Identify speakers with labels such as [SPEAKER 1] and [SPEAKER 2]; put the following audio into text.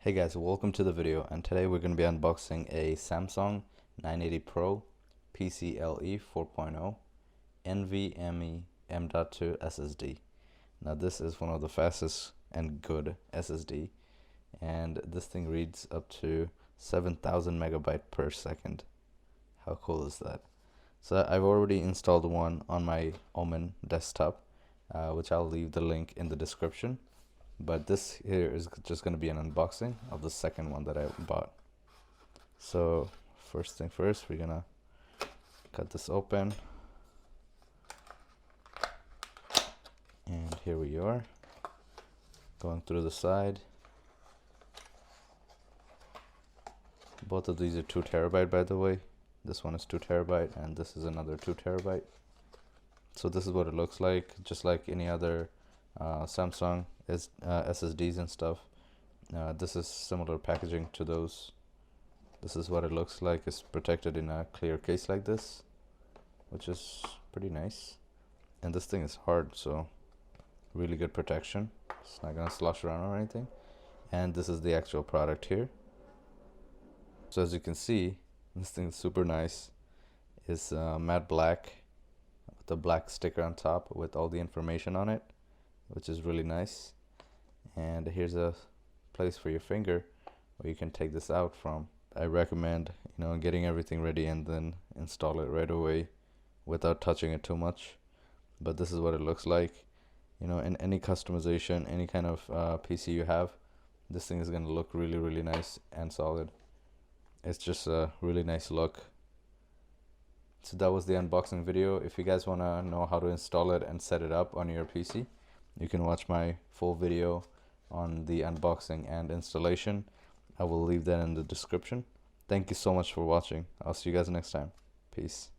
[SPEAKER 1] Hey guys, welcome to the video, and today we're going to be unboxing a Samsung 980 Pro PCIe 4.0 NVMe M.2 SSD. Now this is one of the fastest and good SSD, and this thing reads up to 7,000 megabyte per second. How cool is that? So I've already installed one on my Omen desktop, which I'll leave the link in the description. But this here is just going to be an unboxing of the second one that I bought. So first thing first, we're gonna cut this open, and here we are, going through the side. Both of these are 2 terabyte, by the way. This one is 2 terabyte and this is another 2 terabyte. So this is what it looks like, just like any other Samsung SSDs and stuff. This is similar packaging to those. This is what it looks like. It's protected in a clear case like this, which is pretty nice. And this thing is hard, so really good protection. It's not gonna slosh around or anything. And this is the actual product here. So as you can see, this thing is super nice. It's matte black with a black sticker on top with all the information on it, which is really nice. And here's a place for your finger where you can take this out from. I recommend, getting everything ready and then install it right away without touching it too much. But this is what it looks like. In any customization, any kind of PC you have, this thing is going to look really, really nice and solid. It's just a really nice look. So that was the unboxing video. If you guys want to know how to install it and set it up on your PC, you can watch my full video on the unboxing and installation. I will leave that in the description. Thank you so much for watching. I'll see you guys next time. Peace.